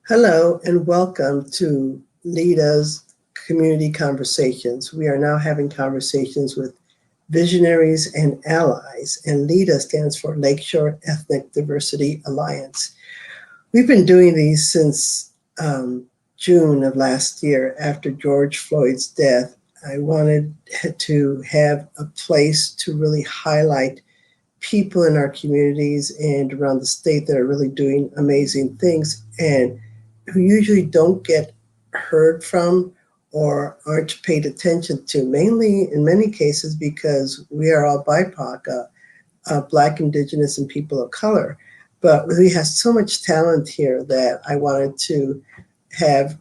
Hello and welcome to LEDA's Community Conversations. We are now having conversations with Visionaries and Allies, and LEDA stands for Lakeshore Ethnic Diversity Alliance. We've been doing these since June of last year after George Floyd's death. I wanted to have a place to really highlight people in our communities and around the state that are really doing amazing things and who usually don't get heard from or aren't paid attention to, mainly in many cases because we are all BIPOC, Black, Indigenous, and people of color. But we have so much talent here that I wanted to have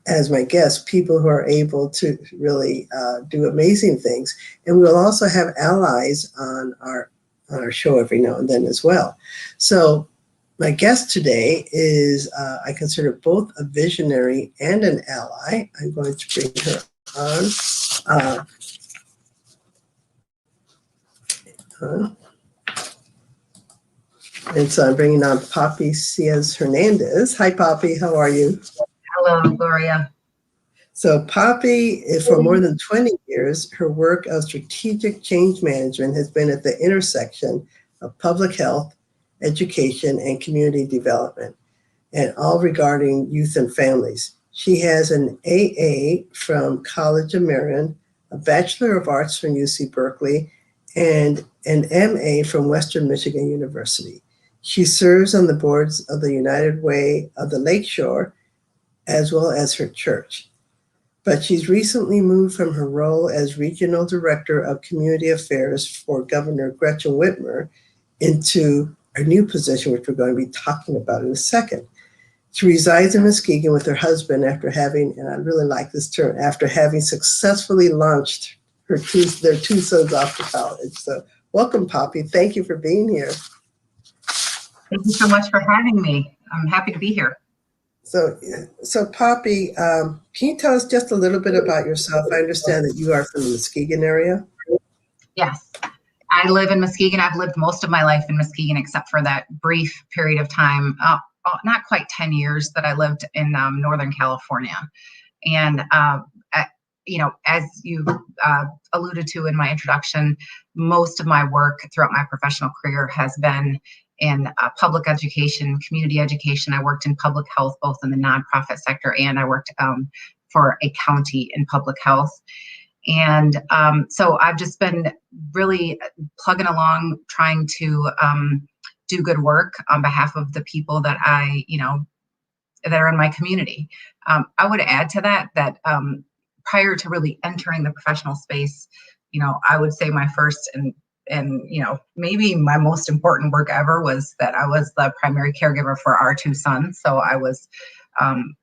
as my guests people who are able to really do amazing things. And we'll also have allies on our show every now and then as well. So my guest today is, I consider both a visionary and an ally. I'm going to bring her on. And so I'm bringing on Poppy Sias-Hernandez. Hi, Poppy. How are you? Hello, Gloria. So Poppy, for more than 20 years, her work of strategic change management has been at the intersection of public health, education, and community development, and all regarding youth and families. She has an AA from College of Marion, a Bachelor of Arts from UC Berkeley, and an MA from Western Michigan University. She serves on the boards of the United Way of the Lakeshore, as well as her church. But she's recently moved from her role as Regional Director of Community Affairs for Governor Gretchen Whitmer into a new position, which we're going to be talking about in a second. She resides in Muskegon with her husband after having, and I really like this term, after having successfully launched their two sons off to college. So welcome, Poppy. Thank you for being here. Thank you so much for having me. I'm happy to be here. So Poppy, can you tell us just a little bit about yourself? I understand that you are from the Muskegon area. Yes, I live in Muskegon. I've lived most of my life in Muskegon, except for that brief period of time, not quite 10 years, that I lived in Northern California. And, as you alluded to in my introduction, most of my work throughout my professional career has been in public education, community education. I worked in public health, both in the nonprofit sector, and I worked for a county in public health. And so I've just been really plugging along, trying to do good work on behalf of the people that that are in my community. I would add to that prior to really entering the professional space, I would say my first and maybe my most important work ever was that I was the primary caregiver for our two sons. So I was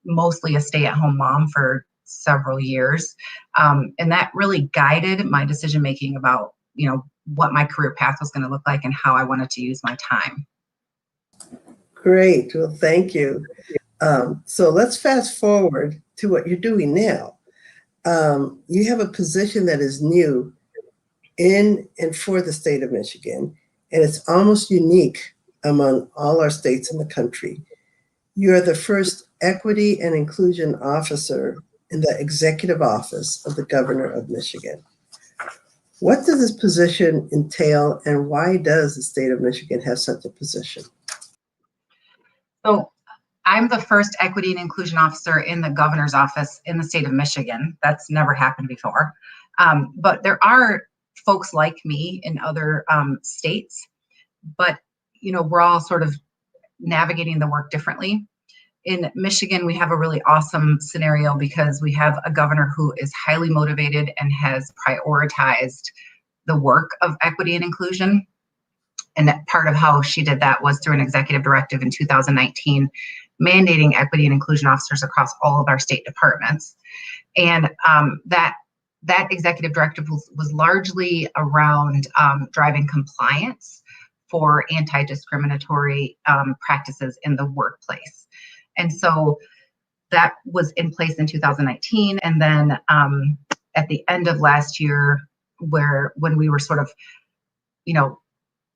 mostly a stay-at-home mom for several years. And that really guided my decision-making about, what my career path was going to look like and how I wanted to use my time. Great. Well, thank you. So let's fast forward to what you're doing now. You have a position that is new in and for the state of Michigan, and it's almost unique among all our states in the country. You are the first equity and inclusion officer in the executive office of the governor of Michigan. What does this position entail, and why does the state of Michigan have such a position? So I'm the first equity and inclusion officer in the governor's office in the state of Michigan. That's never happened before. But there are folks like me in other states, but we're all sort of navigating the work differently. In Michigan, we have a really awesome scenario because we have a governor who is highly motivated and has prioritized the work of equity and inclusion. And that part of how she did that was through an executive directive in 2019, mandating equity and inclusion officers across all of our state departments. And that executive directive was largely around driving compliance for anti-discriminatory practices in the workplace. And so that was in place in 2019. And then at the end of last year, when we were sort of,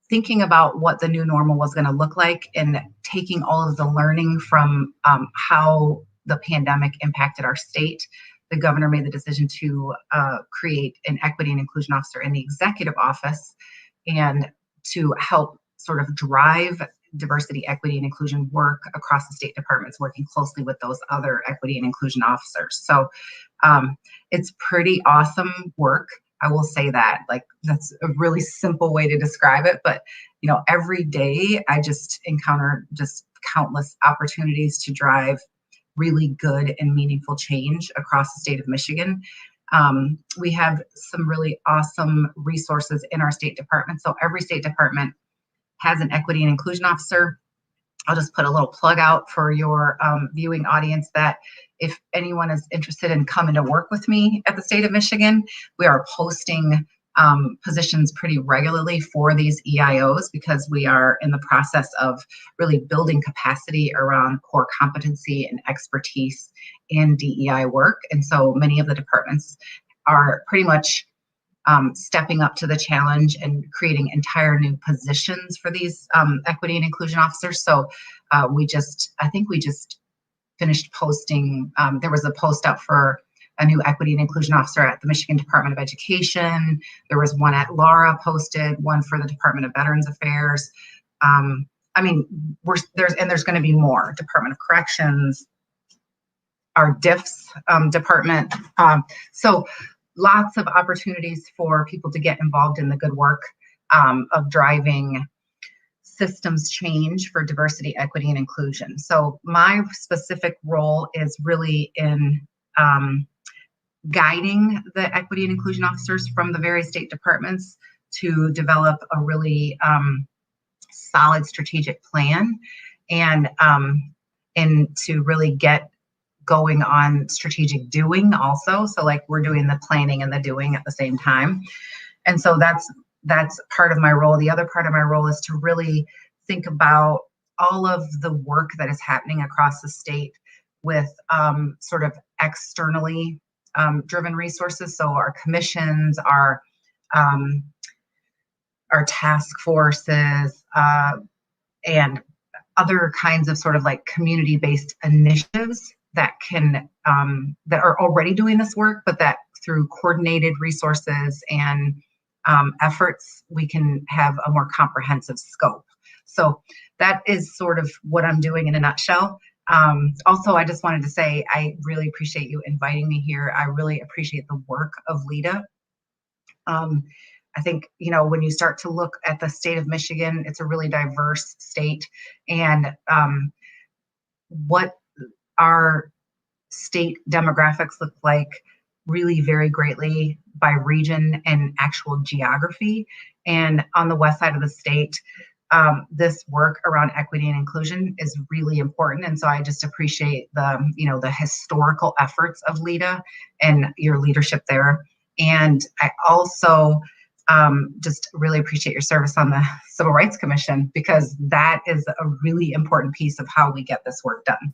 thinking about what the new normal was going to look like and taking all of the learning from how the pandemic impacted our state, the governor made the decision to create an equity and inclusion officer in the executive office and to help sort of drive diversity, equity, and inclusion work across the state departments, working closely with those other equity and inclusion officers. So it's pretty awesome work. I will say that, like, that's a really simple way to describe it. But, you know, every day I just encounter just countless opportunities to drive really good and meaningful change across the state of Michigan. We have some really awesome resources in our state department. So every state department has an equity and inclusion officer. I'll just put a little plug out for your viewing audience that if anyone is interested in coming to work with me at the state of Michigan, we are posting positions pretty regularly for these EIOs because we are in the process of really building capacity around core competency and expertise in DEI work. And so many of the departments are pretty much stepping up to the challenge and creating entire new positions for these equity and inclusion officers. So I think we just finished posting, there was a post up for a new equity and inclusion officer at the Michigan Department of Education. There was one at Laura posted, one for the Department of Veterans Affairs. I mean, there's going to be more. Department of Corrections, our DIFS department. So lots of opportunities for people to get involved in the good work of driving systems change for diversity, equity, and inclusion. So my specific role is really in guiding the equity and inclusion officers from the various state departments to develop a really solid strategic plan and to really get going on strategic doing also. So like we're doing the planning and the doing at the same time. And so that's part of my role. The other part of my role is to really think about all of the work that is happening across the state with sort of externally driven resources. So our commissions, our task forces, and other kinds of sort of like community-based initiatives that can that are already doing this work, but that through coordinated resources and efforts, we can have a more comprehensive scope. So that is sort of what I'm doing in a nutshell. Also, I just wanted to say, I really appreciate you inviting me here. I really appreciate the work of LEDA. I think, you know, when you start to look at the state of Michigan, it's a really diverse state, and what our state demographics look like really vary greatly by region and actual geography. And on the west side of the state, this work around equity and inclusion is really important. And so I just appreciate the historical efforts of LEDA and your leadership there. And I also just really appreciate your service on the Civil Rights Commission, because that is a really important piece of how we get this work done.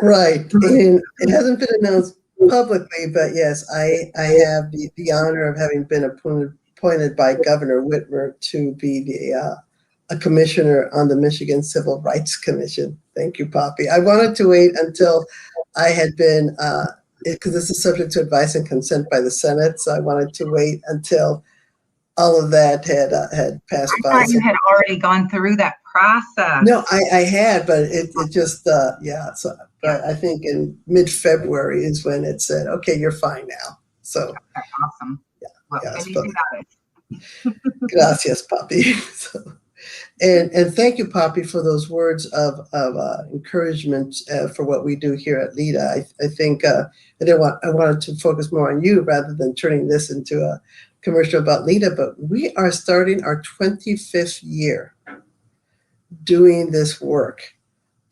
Right, and it hasn't been announced publicly, but yes, I have the honor of having been appointed by Governor Whitmer to be a commissioner on the Michigan Civil Rights Commission. Thank you, Poppy. I wanted to wait until I had been, because this is subject to advice and consent by the Senate, so I wanted to wait until all of that had passed by. I thought you had already gone through that process. No, I had, but it just, yeah. So, but I think in mid-February is when it said, okay, you're fine now. So. That's awesome. Yeah. Well, Yes, gracias, Poppy. So, and thank you, Poppy, for those words of encouragement for what we do here at LEDA. I think I wanted to focus more on you rather than turning this into a commercial about LEDA, but we are starting our 25th year doing this work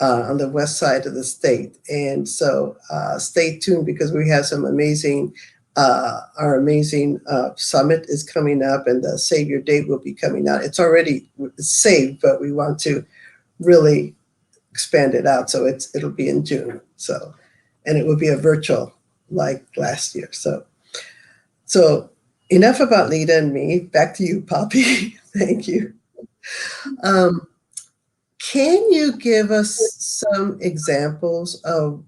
on the west side of the state. And so stay tuned, because we have some amazing, our amazing summit is coming up, and the Save Your Date will be coming out. It's already saved, but we want to really expand it out. So it'll be in June. So, and it will be a virtual like last year. So enough about LEDA and me. Back to you, Poppy. Thank you. Can you give us some examples of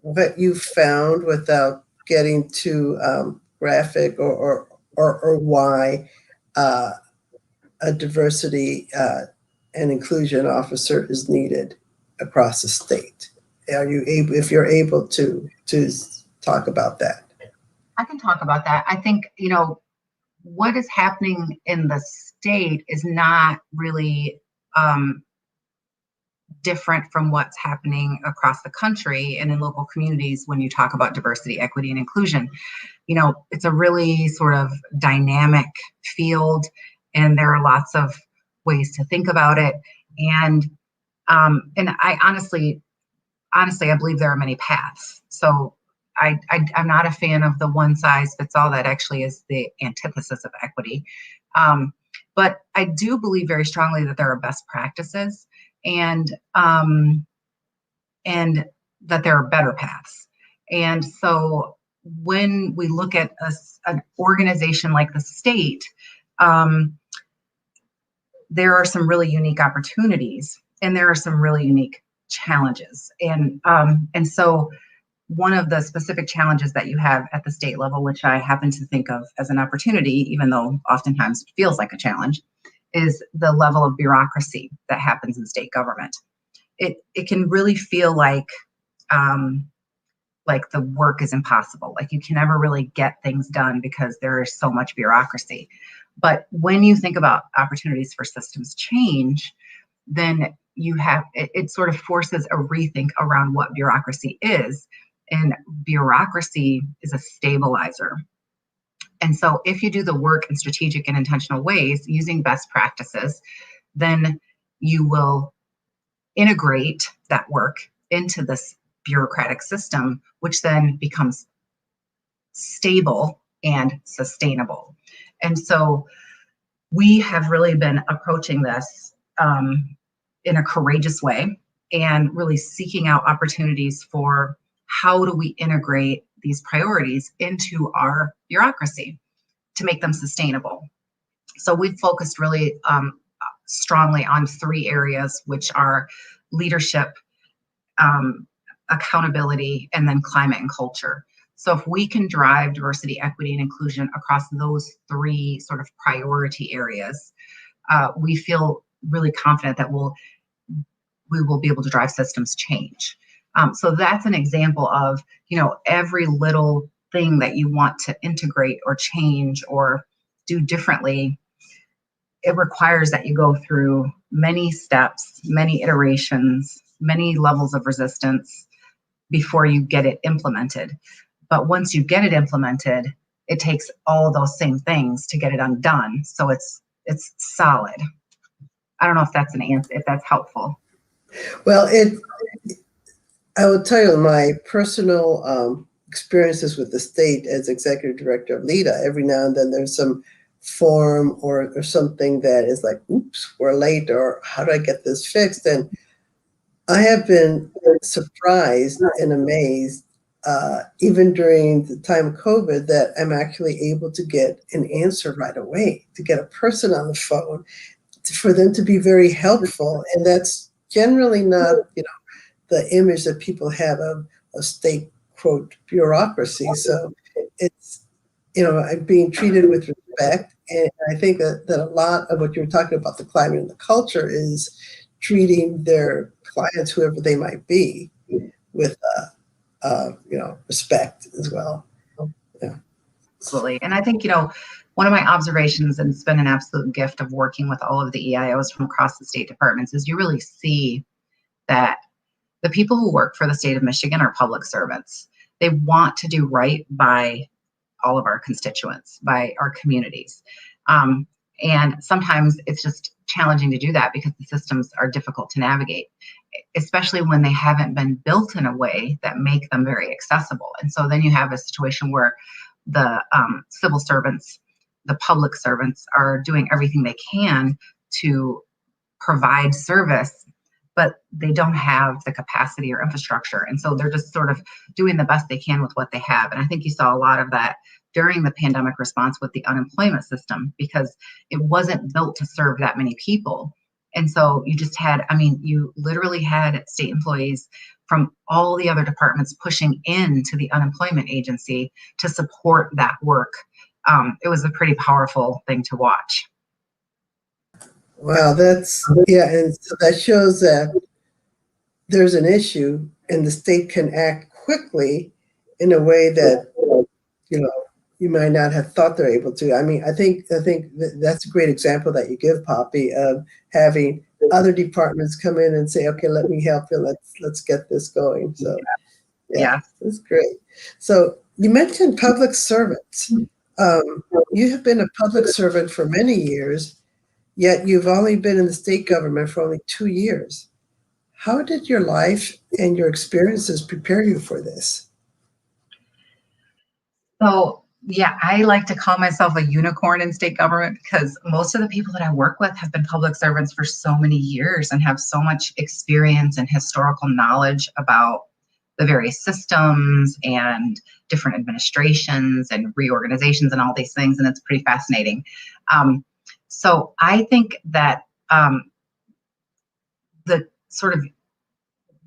what you found without getting too graphic, or why a diversity and inclusion officer is needed across the state? Are you able, if you're able to talk about that? I can talk about that. I think, what is happening in the state is not really different from what's happening across the country and in local communities when you talk about diversity, equity, and inclusion. It's a really sort of dynamic field, and there are lots of ways to think about it. And I honestly, I believe there are many paths. So I'm not a fan of the one size fits all. That actually is the antithesis of equity. But I do believe very strongly that there are best practices, and that there are better paths. And so when we look at an organization like the state, there are some really unique opportunities, and there are some really unique challenges. And so one of the specific challenges that you have at the state level, which I happen to think of as an opportunity, even though oftentimes it feels like a challenge, is the level of bureaucracy that happens in state government. It can really feel like the work is impossible. Like you can never really get things done because there is so much bureaucracy. But when you think about opportunities for systems change, then it sort of forces a rethink around what bureaucracy is. And bureaucracy is a stabilizer. And so if you do the work in strategic and intentional ways using best practices, then you will integrate that work into this bureaucratic system, which then becomes stable and sustainable. And so we have really been approaching this in a courageous way and really seeking out opportunities for how do we integrate these priorities into our bureaucracy to make them sustainable. So we've focused really strongly on 3 areas, which are leadership, accountability, and then climate and culture. So if we can drive diversity, equity, and inclusion across those 3 sort of priority areas, we feel really confident that we will be able to drive systems change. So that's an example of, every little thing that you want to integrate or change or do differently, it requires that you go through many steps, many iterations, many levels of resistance before you get it implemented. But once you get it implemented, it takes all those same things to get it undone. So it's solid. I don't know if that's an answer, if that's helpful. Well, I will tell you my personal experiences with the state as executive director of LEDA. Every now and then there's some form or something that is like, oops, we're late, or how do I get this fixed? And I have been surprised and amazed, even during the time of COVID, that I'm actually able to get an answer right away, to get a person on the phone, for them to be very helpful. And that's generally not, the image that people have of a state, quote, bureaucracy. So it's, being treated with respect. And I think that a lot of what you're talking about, the climate and the culture, is treating their clients, whoever they might be, with respect as well. Yeah. Absolutely. And I think, one of my observations, and it's been an absolute gift of working with all of the EIOs from across the state departments, is you really see that the people who work for the state of Michigan are public servants. They want to do right by all of our constituents, by our communities. And sometimes it's just challenging to do that because the systems are difficult to navigate, especially when they haven't been built in a way that make them very accessible. And so then you have a situation where the civil servants, the public servants, are doing everything they can to provide service, but they don't have the capacity or infrastructure. And so they're just sort of doing the best they can with what they have. And I think you saw a lot of that during the pandemic response with the unemployment system, because it wasn't built to serve that many people. And so you just had, I mean, you literally had state employees from all the other departments pushing into the unemployment agency to support that work. It was a pretty powerful thing to watch. Wow, yeah, and so that shows that there's an issue and the state can act quickly in a way that, you know, you might not have thought they're able to. I mean, I think that's a great example that you give, Poppy, of having other departments come in and say, okay, let me help you. Let's get this going. So yeah, that's great. So you mentioned public servants. You have been a public servant for many years, yet you've only been in the state government for only 2 years. How did your life and your experiences prepare you for this? So yeah, I like to call myself a unicorn in state government because most of the people that I work with have been public servants for so many years and have so much experience and historical knowledge about the various systems and different administrations and reorganizations and all these things. And it's pretty fascinating. So I think that the sort of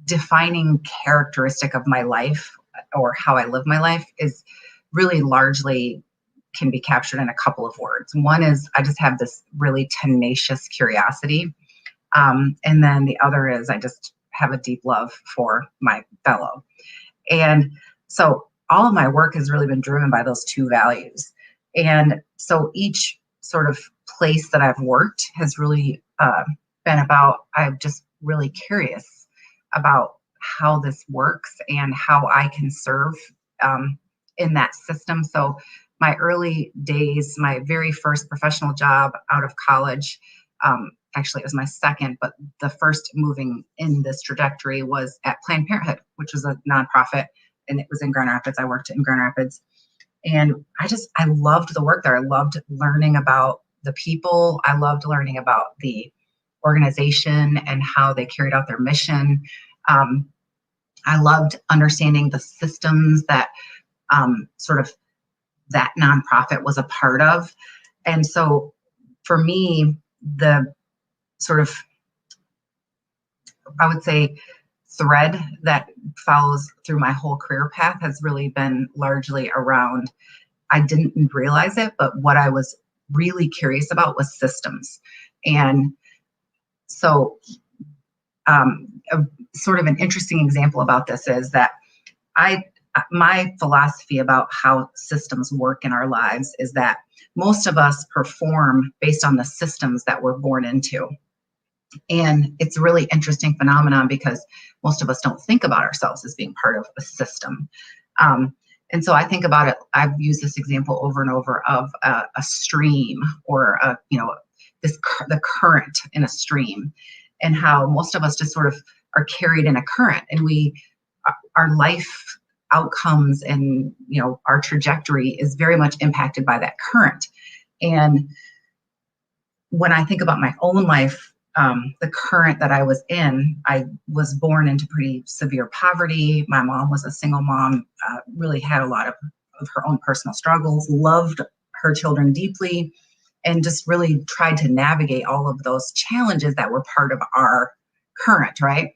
defining characteristic of my life or how I live my life is really largely can be captured in a couple of words. One is I just have this really tenacious curiosity. And then the other is I just have a deep love for my fellow. And so all of my work has really been driven by those two values. And so each sort of place that I've worked has really been about, I'm just really curious about how this works and how I can serve in that system. So my early days, my very first professional job out of college, actually it was my second, but the first moving in this trajectory was at Planned Parenthood, which was a nonprofit, and it was in Grand Rapids. I worked in Grand Rapids, and I loved the work there. I loved learning about the people. I loved learning about the organization and how they carried out their mission. I loved understanding the systems that sort of that nonprofit was a part of. And so for me, the sort of, I would say, thread that follows through my whole career path has really been largely around, I didn't realize it, but what I was really curious about was systems. And so sort of an interesting example about this is that my philosophy about how systems work in our lives is that most of us perform based on the systems that we're born into. And it's a really interesting phenomenon because most of us don't think about ourselves as being part of a system. And so I think about it, I've used this example over and over of a stream or the current in a stream, and how most of us just sort of are carried in a current, and our life outcomes and our trajectory is very much impacted by that current. And when I think about my own life, the current that I was in, I was born into pretty severe poverty. My mom was a single mom, really had a lot of her own personal struggles, loved her children deeply, and just really tried to navigate all of those challenges that were part of our current, right?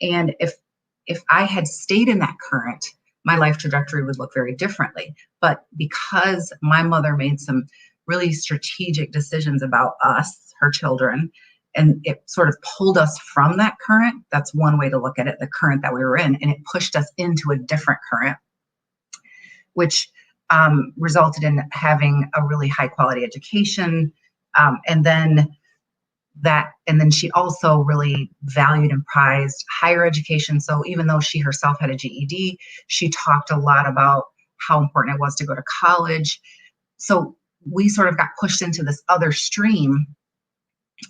And if I had stayed in that current, my life trajectory would look very differently. But because my mother made some really strategic decisions about us, her children, and it sort of pulled us from that current, that's one way to look at it, the current that we were in, and it pushed us into a different current, which resulted in having a really high quality education. And then she also really valued and prized higher education. So even though she herself had a GED, she talked a lot about how important it was to go to college. So we sort of got pushed into this other stream.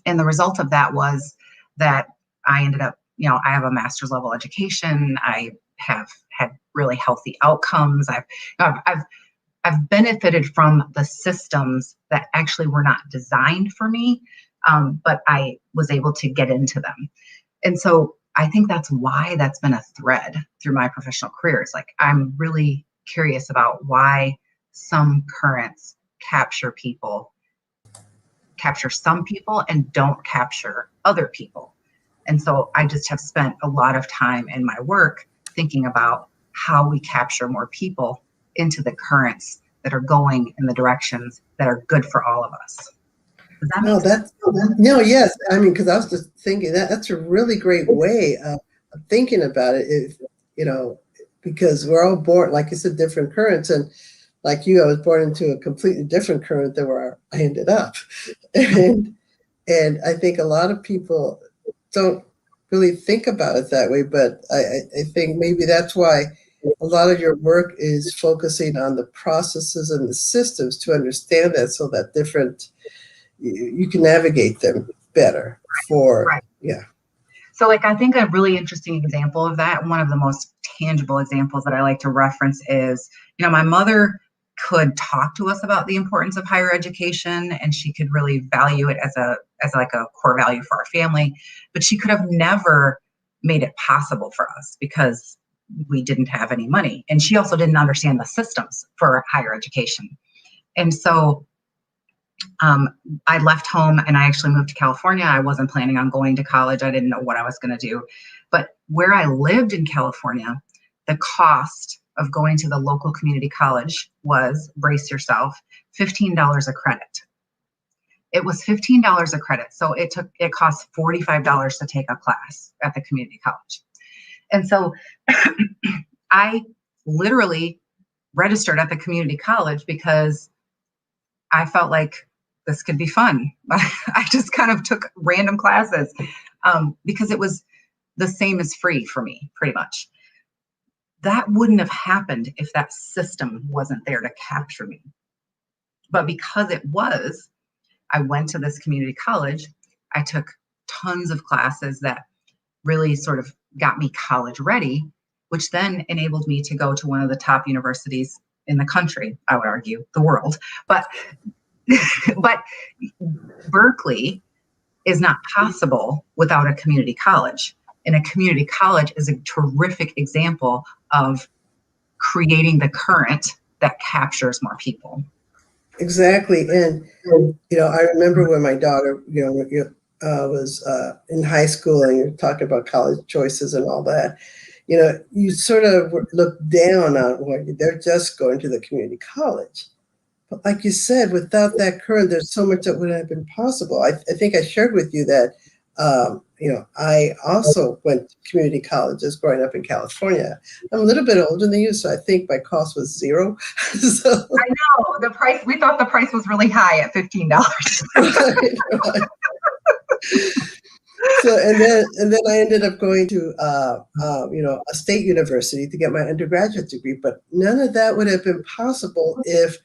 And the result of that was that I ended up, I have a master's level education. I have had really healthy outcomes. I've benefited from the systems that actually were not designed for me, but I was able to get into them. And so I think that's why that's been a thread through my professional career. It's like, I'm really curious about why some currents capture some people and don't capture other people. And so I just have spent a lot of time in my work thinking about how we capture more people into the currents that are going in the directions that are good for all of us. Does that make sense? No, yes. I mean, because I was just thinking that's a really great way of thinking about it. If, because we're all born, like you said, different currents. And like you, I was born into a completely different current than where I ended up. And I think a lot of people don't really think about it that way, but I think maybe that's why a lot of your work is focusing on the processes and the systems to understand that, so that you can navigate them better Right. So like, I think a really interesting example of that, one of the most tangible examples that I like to reference is, my mother could talk to us about the importance of higher education, and she could really value it as like a core value for our family, but she could have never made it possible for us because we didn't have any money. And she also didn't understand the systems for higher education. And so I left home and I actually moved to California. I wasn't planning on going to college. I didn't know what I was going to do. But where I lived in California, the cost of going to the local community college was, brace yourself, $15 a credit. It was $15 a credit. So it cost $45 to take a class at the community college. And so I literally registered at the community college because I felt like this could be fun. I just kind of took random classes because it was the same as free for me, pretty much. That wouldn't have happened if that system wasn't there to capture me. But because it was, I went to this community college. I took tons of classes that really sort of got me college ready, which then enabled me to go to one of the top universities in the country, I would argue, the world. But Berkeley is not possible without a community college. And a community college is a terrific example of creating the current that captures more people. Exactly. And, I remember when my daughter, was in high school and you're talking about college choices and all that, you sort of look down on, well, they're just going to the community college. But like you said, without that current, there's so much that wouldn't have been possible. I think I shared with you that, I also went to community colleges growing up in California. I'm a little bit older than you, so I think my cost was zero. So, I know the price. We thought the price was really high at $15. right. So and then I ended up going to a state university to get my undergraduate degree, but none of that would have been possible if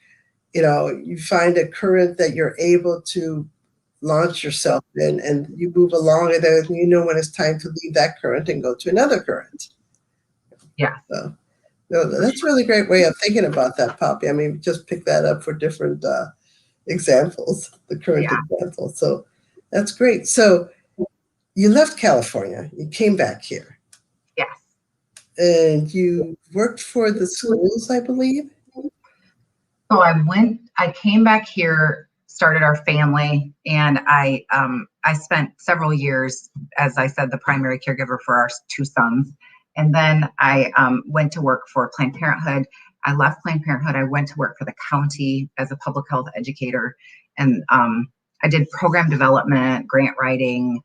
you find a current that you're able to launch yourself in, and you move along, and then when it's time to leave that current and go to another current. Yeah. So, no, that's a really great way of thinking about that, Poppy. I mean, just pick that up for different examples, the current examples. So that's great. So you left California, you came back here. Yes. And you worked for the schools, I believe? So I came back here, started our family, and I spent several years, as I said, the primary caregiver for our two sons. And then I went to work for Planned Parenthood. I left Planned Parenthood. I went to work for the county as a public health educator. And I did program development, grant writing,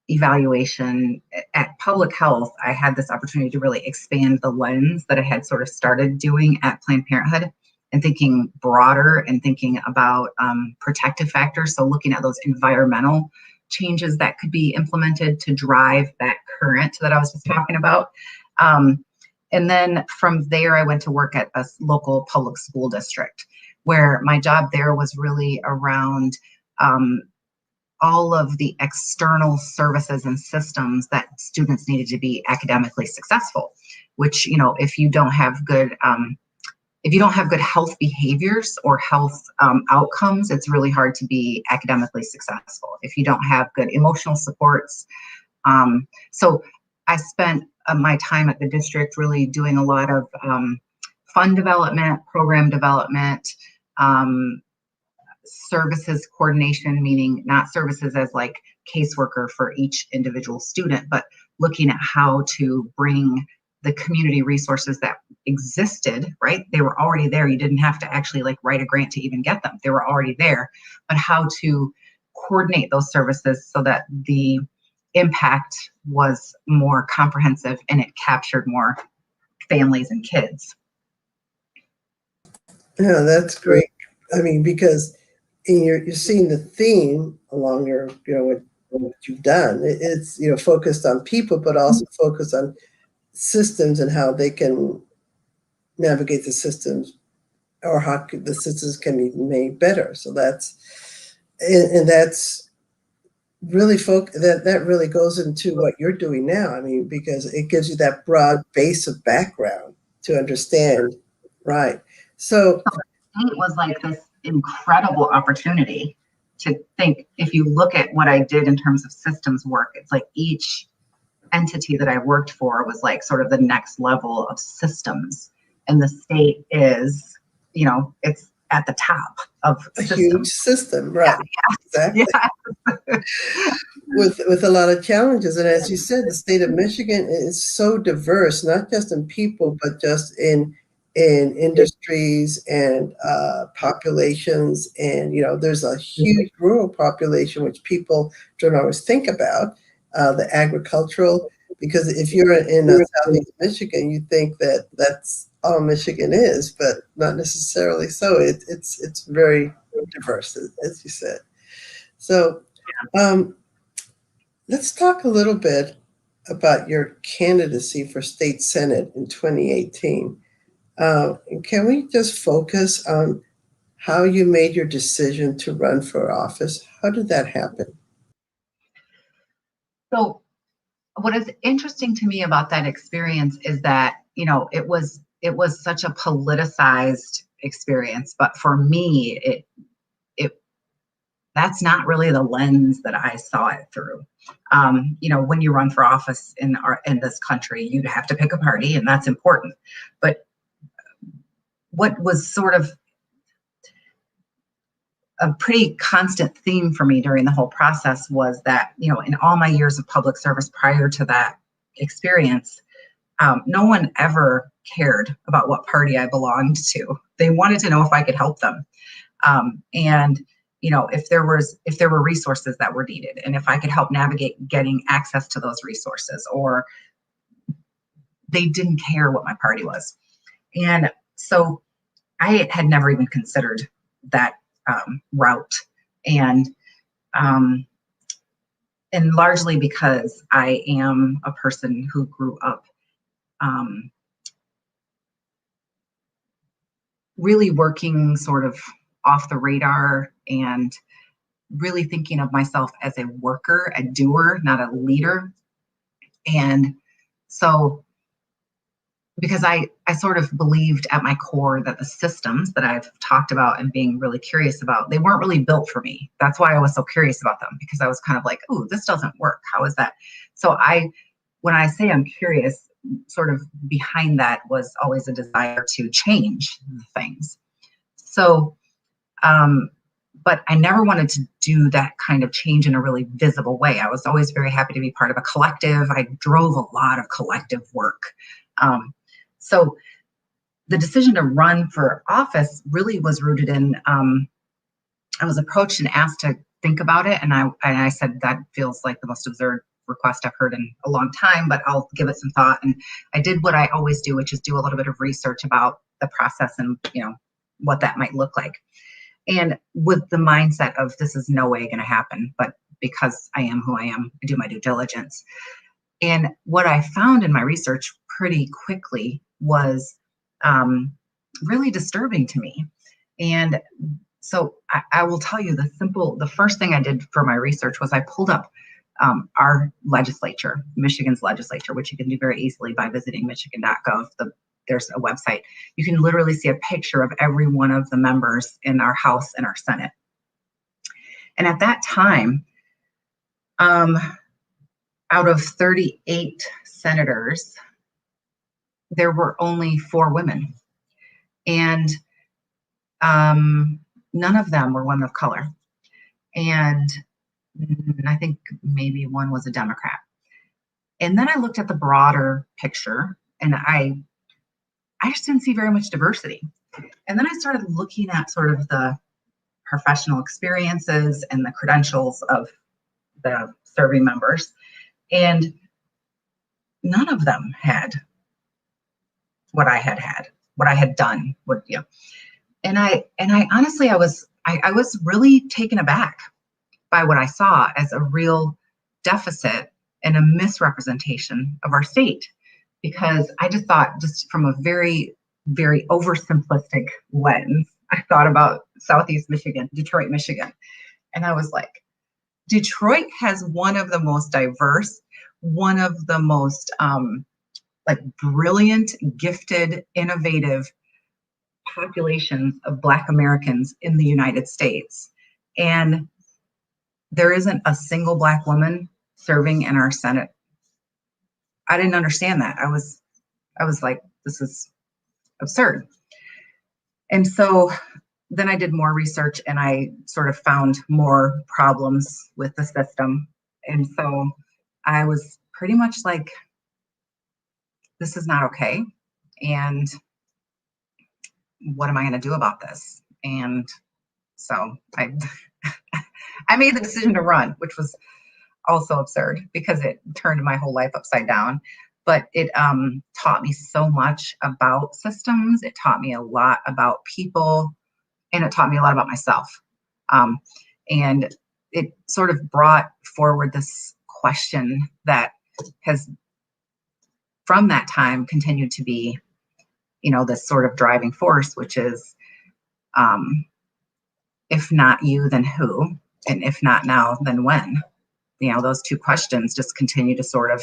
evaluation. At public health, I had this opportunity to really expand the lens that I had sort of started doing at Planned Parenthood, and thinking broader and thinking about protective factors. So looking at those environmental changes that could be implemented to drive that current that I was just talking about. And then from there, I went to work at a local public school district, where my job there was really around all of the external services and systems that students needed to be academically successful, which, if you don't have good health behaviors or health outcomes, it's really hard to be academically successful. If you don't have good emotional supports. So I spent my time at the district really doing a lot of fund development, program development, services coordination, meaning not services as like caseworker for each individual student, but looking at how to bring the community resources that existed, right? They were already there. You didn't have to actually like write a grant to even get them. They were already there, but how to coordinate those services so that the impact was more comprehensive and it captured more families and kids. Yeah, that's great. I mean, because you're seeing the theme along your, what you've done. It's, focused on people, but also focused on systems and how they can navigate the systems, or how the systems can be made better. So that's, and that's really that really goes into what you're doing now. I mean, because it gives you that broad base of background to understand, right? So it was like this incredible opportunity to think, if you look at what I did in terms of systems work, it's like each entity that I worked for was like sort of the next level of systems. And the state is, it's at the top of a systems. huge system, right? Yeah. Exactly. Yeah. With a lot of challenges. And as you said, the state of Michigan is so diverse, not just in people, but just in industries and populations. And, there's a huge rural population, which people don't always think about, the agricultural, because if you're in southeast Michigan, you think that that's all Michigan is, but not necessarily so. It's very diverse, as you said. So let's talk a little bit about your candidacy for state senate in 2018. Can we just focus on how you made your decision to run for office? How did that happen? So what is interesting to me about that experience is that, it was such a politicized experience, but for me, it that's not really the lens that I saw it through. When you run for office in this country, you have to pick a party, and that's important. But what was sort of a pretty constant theme for me during the whole process was that, in all my years of public service prior to that experience, no one ever cared about what party I belonged to. They wanted to know if I could help them. And if there were resources that were needed, and if I could help navigate getting access to those resources, or they didn't care what my party was. And so I had never even considered that route. And largely because I am a person who grew up really working sort of off the radar and really thinking of myself as a worker, a doer, not a leader. And so, because I sort of believed at my core that the systems that I've talked about and being really curious about, they weren't really built for me. That's why I was so curious about them, because I was kind of like, oh, this doesn't work. How is that? So when I say I'm curious, sort of behind that was always a desire to change things. So, but I never wanted to do that kind of change in a really visible way. I was always very happy to be part of a collective. I drove a lot of collective work. So the decision to run for office really was rooted in, I was approached and asked to think about it. And I said, that feels like the most absurd request I've heard in a long time, but I'll give it some thought. And I did what I always do, which is do a little bit of research about the process and, what that might look like. And with the mindset of, this is no way going to happen, but because I am who I am, I do my due diligence. And what I found in my research pretty quickly was really disturbing to me. And so I will tell you the first thing I did for my research was I pulled up our legislature, Michigan's legislature, which you can do very easily by visiting michigan.gov. There's a website. You can literally see a picture of every one of the members in our House and our Senate. And at that time, out of 38 senators, there were only 4 women. And none of them were women of color. And I think maybe one was a Democrat. And then I looked at the broader picture, and I just didn't see very much diversity. And then I started looking at sort of the professional experiences and the credentials of the serving members, and none of them had what I had, what I had done. And I honestly, I was really taken aback by what I saw as a real deficit and a misrepresentation of our state, because I just thought, just from a very, very oversimplistic lens, I thought about Southeast Michigan, Detroit, Michigan. And I was like, Detroit has one of the most diverse, one of the most brilliant, gifted, innovative populations of Black Americans in the United States. And there isn't a single Black woman serving in our Senate. I didn't understand that. I was like, this is absurd. And so then I did more research, and I sort of found more problems with the system. And so I was pretty much like, this is not okay. And what am I going to do about this? And so I made the decision to run, which was also absurd because it turned my whole life upside down. But it taught me so much about systems. It taught me a lot about people, and it taught me a lot about myself. And it sort of brought forward this question that has, from that time, continued to be, this sort of driving force, which is, if not you, then who? And if not now, then when? Those two questions just continue to sort of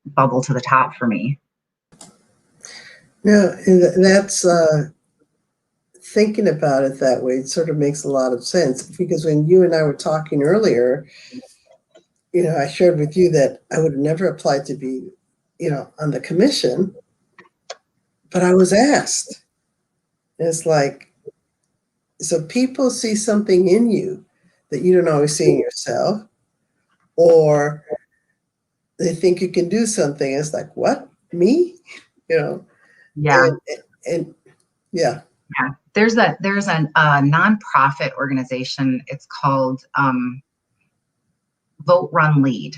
bubble to the top for me. Yeah, and that's thinking about it that way, it sort of makes a lot of sense, because when you and I were talking earlier, I shared with you that I would have never applied to be, on the commission, but I was asked. And it's like, so people see something in you that you don't always see in yourself, or they think you can do something. It's like, what? Me? Yeah. And yeah. Yeah. There's a nonprofit organization. It's called Vote Run Lead.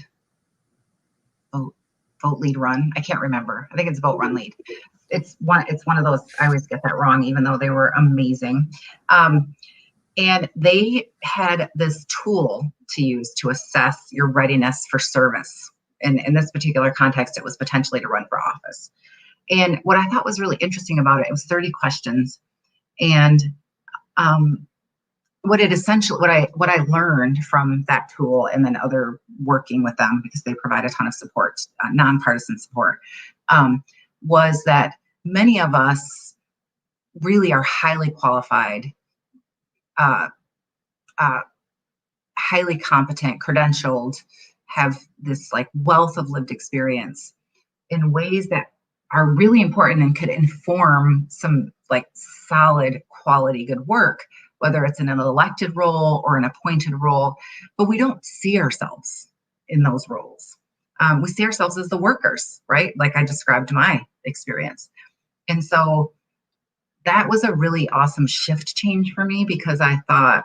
Vote Lead Run. I can't remember. I think it's Vote Run Lead. It's one of those. I always get that wrong, even though they were amazing. And they had this tool to use to assess your readiness for service. And in this particular context, it was potentially to run for office. And what I thought was really interesting about it, it was 30 questions. And what I learned from that tool, and then other working with them, because they provide a ton of support, nonpartisan support, was that many of us really are highly qualified, highly competent, credentialed, have this wealth of lived experience in ways that are really important and could inform some solid quality good work, whether it's in an elected role or an appointed role. But we don't see ourselves in those roles. We see ourselves as the workers, right? Like I described my experience. And so that was a really awesome shift change for me, because I thought,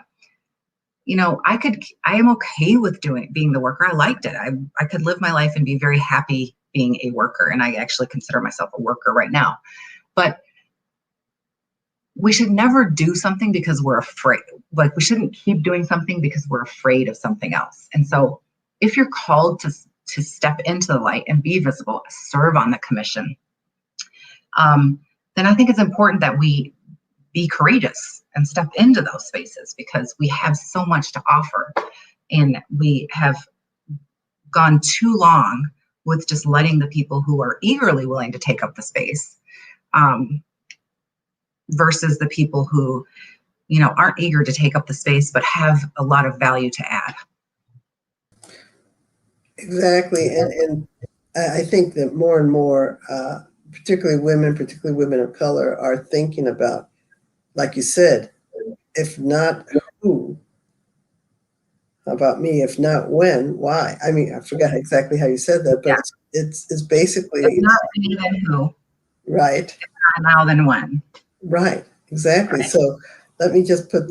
I am okay with being the worker. I liked it. I could live my life and be very happy being a worker. And I actually consider myself a worker right now. But we should never do something because we're afraid. We shouldn't keep doing something because we're afraid of something else. And so if you're called to step into the light and be visible, serve on the commission, then I think it's important that we be courageous and step into those spaces, because we have so much to offer. And we have gone too long with just letting the people who are eagerly willing to take up the space, versus the people who, aren't eager to take up the space, but have a lot of value to add. Exactly. And I think that more and more particularly women of color, are thinking about, like you said, if not who, how about me? If not when, why? I mean, I forgot exactly how you said that, but Yeah. it's basically If not me, then who? right. If not now, then when? Right, exactly. Right. So let me just put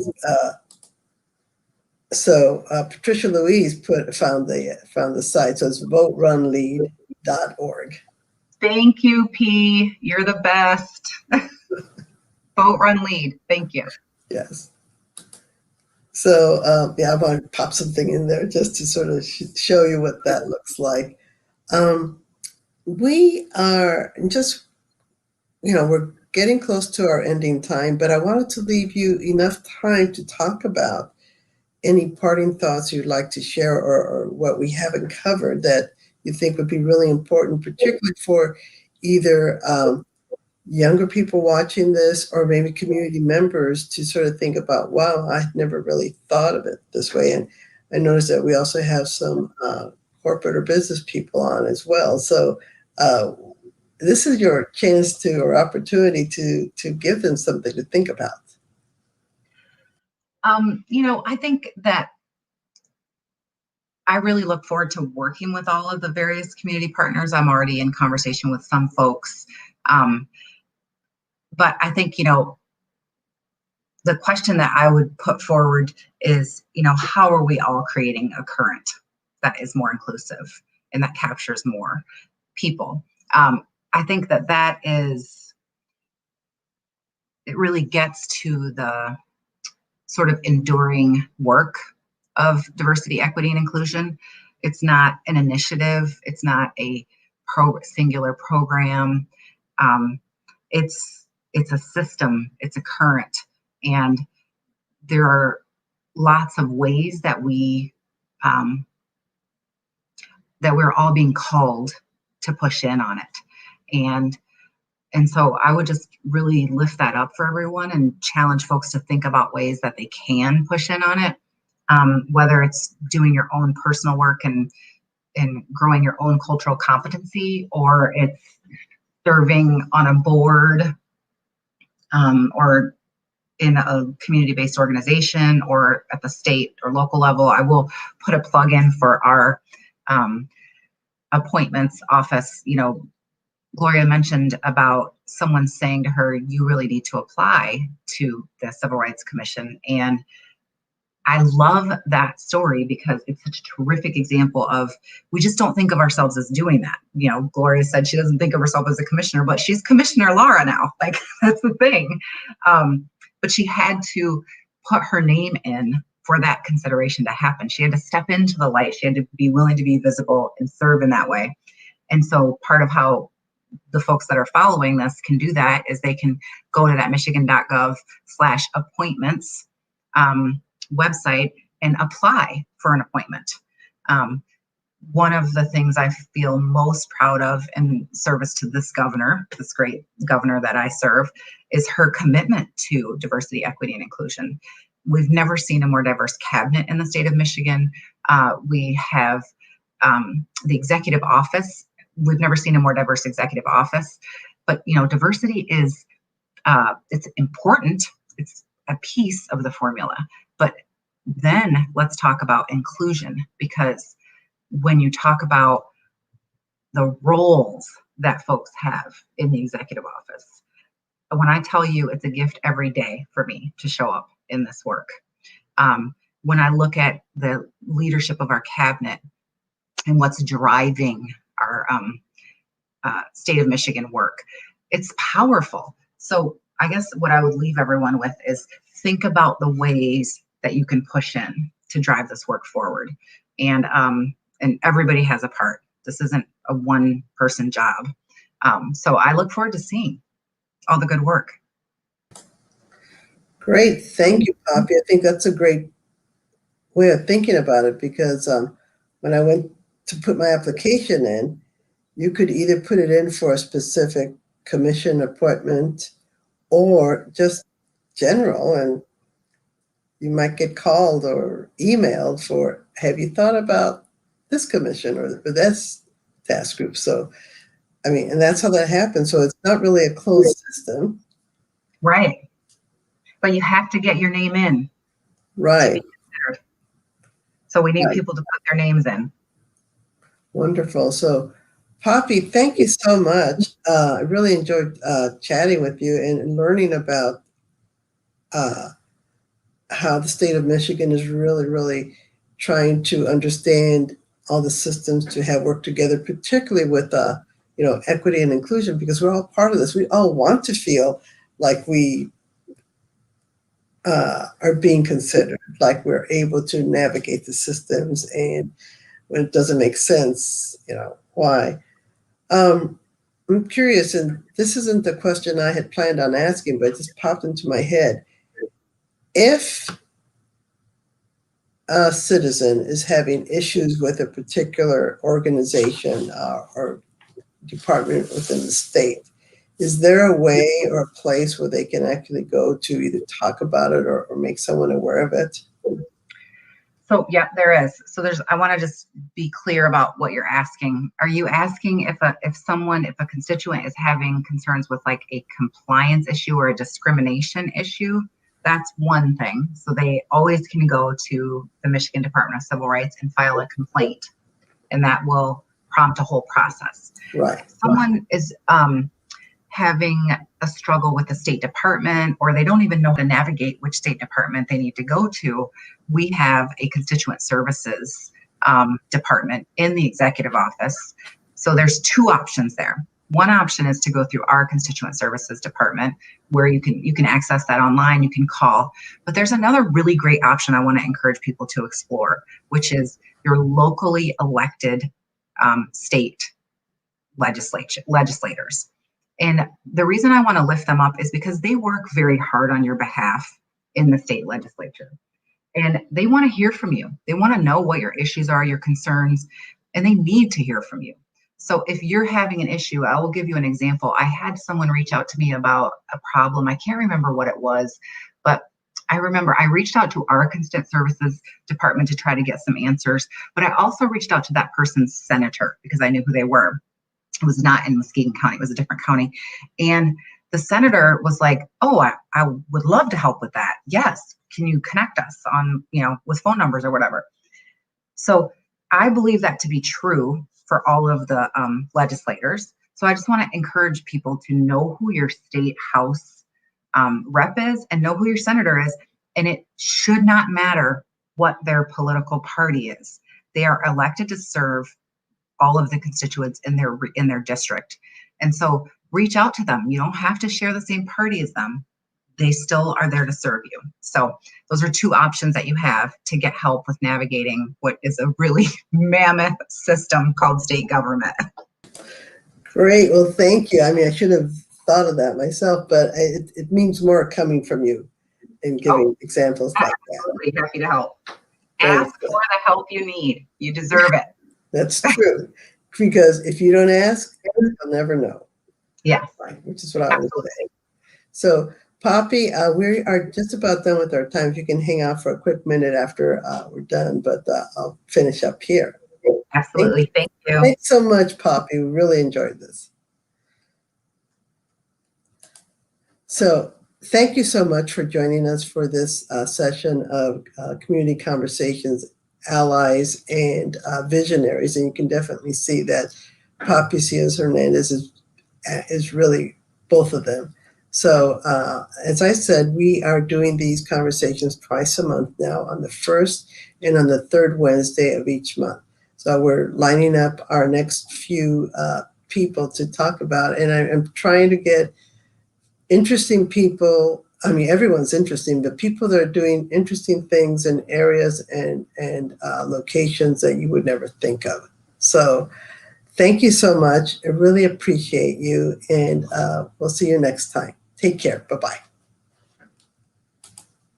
Patricia Louise found the site. So it's voterunlead.org. Thank you, P. You're the best. Vote, run, lead. Thank you. Yes. So I want to pop something in there just to sort of show you what that looks like. We are just, we're getting close to our ending time, but I wanted to leave you enough time to talk about any parting thoughts you'd like to share, or what we haven't covered that you think would be really important, particularly for either younger people watching this or maybe community members, to sort of think about, wow, I never really thought of it this way. And I noticed that we also have some corporate or business people on as well. So this is your chance to, or opportunity to give them something to think about. I think that I really look forward to working with all of the various community partners. I'm already in conversation with some folks. But I think, the question that I would put forward is, how are we all creating a current that is more inclusive and that captures more people? I think that it really gets to the sort of enduring work of diversity, equity, and inclusion. It's not an initiative. It's not a singular program. Um, it's a system. It's a current, and there are lots of ways that we're all being called to push in on it, and so I would just really lift that up for everyone and challenge folks to think about ways that they can push in on it, whether it's doing your own personal work and growing your own cultural competency, or it's serving on a board, or in a community-based organization, or at the state or local level. I will put a plug in for our appointments office. Gloria mentioned about someone saying to her, you really need to apply to the Civil Rights Commission. And I love that story because it's such a terrific example of, we just don't think of ourselves as doing that. Gloria said she doesn't think of herself as a commissioner, but she's Commissioner Laura now. Like, that's the thing. But she had to put her name in for that consideration to happen. She had to step into the light. She had to be willing to be visible and serve in that way. And so part of how the folks that are following this can do that is they can go to that michigan.gov/appointments website and apply for an appointment. One of the things I feel most proud of in service to this governor, this great governor that I serve, is her commitment to diversity, equity, and inclusion. We've never seen a more diverse cabinet in the state of Michigan. We have the executive office. We've never seen a more diverse executive office. But diversity is it's important. It's a piece of the formula. But then let's talk about inclusion, because when you talk about the roles that folks have in the executive office, when I tell you it's a gift every day for me to show up in this work, when I look at the leadership of our cabinet and what's driving our state of Michigan work, it's powerful. So I guess what I would leave everyone with is think about the ways that you can push in to drive this work forward. And everybody has a part. This isn't a one-person job. So I look forward to seeing all the good work. Great. Thank you, Poppy. I think that's a great way of thinking about it, because when I went to put my application in, you could either put it in for a specific commission appointment or just general, and you might get called or emailed for, have you thought about this commission or this task group? So I mean, and that's how that happens. So it's not really a closed system. Right. But you have to get your name in to Right. be considered. So we need people to put their names in. Wonderful. So Poppy, thank you so much. I really enjoyed chatting with you and learning about how the state of Michigan is really trying to understand all the systems to have work together, particularly with equity and inclusion, because we're all part of this. We all want to feel like we are being considered, like we're able to navigate the systems, and when it doesn't make sense, why. I'm curious, and this isn't the question I had planned on asking, but it just popped into my head. If a citizen is having issues with a particular organization or department within the state, is there a way or a place where they can actually go to either talk about it or make someone aware of it? So yeah, there is. So I want to just be clear about what you're asking. Are you asking if a constituent is having concerns with like a compliance issue or a discrimination issue? That's one thing. So they always can go to the Michigan Department of Civil Rights and file a complaint, and that will prompt a whole process. Right. If someone is having a struggle with the State Department, or they don't even know how to navigate which State Department they need to go to, we have a constituent services department in the executive office. So there's two options there. One option is to go through our constituent services department, where you can access that online, you can call. But there's another really great option I want to encourage people to explore, which is your locally elected state legislators. And the reason I want to lift them up is because they work very hard on your behalf in the state legislature. And they want to hear from you. They want to know what your issues are, your concerns, and they need to hear from you. So if you're having an issue, I will give you an example. I had someone reach out to me about a problem. I can't remember what it was, but I remember I reached out to our constituent services department to try to get some answers, but I also reached out to that person's senator because I knew who they were. It was not in Muskegon County, it was a different county. And the senator was like, oh, I would love to help with that. Yes, can you connect us on, with phone numbers or whatever? So I believe that to be true for all of the legislators. So I just want to encourage people to know who your state house rep is and know who your senator is. And it should not matter what their political party is. They are elected to serve all of the constituents in their district. And so reach out to them. You don't have to share the same party as them. They still are there to serve you. So those are two options that you have to get help with navigating what is a really mammoth system called state government. Great. Well, thank you. I mean, I should have thought of that myself, but it means more coming from you and giving examples like that. Absolutely happy to help. Ask for the help you need. You deserve it. That's true. Because if you don't ask, you'll never know. Yeah. Right, which is what I always say. So, Poppy, we are just about done with our time. If you can hang out for a quick minute after we're done, but I'll finish up here. Absolutely. Thank you. Thanks so much, Poppy. We really enjoyed this. So, thank you so much for joining us for this session of Community Conversations, Allies, and Visionaries. And you can definitely see that Poppy Sias-Hernandez is really both of them. So as I said, we are doing these conversations twice a month now, on the first and on the third Wednesday of each month. So we're lining up our next few people to talk about, and I'm trying to get interesting people. I mean, everyone's interesting, but people that are doing interesting things in areas and locations that you would never think of. So thank you so much. I really appreciate you, and we'll see you next time. Take care. Bye-bye.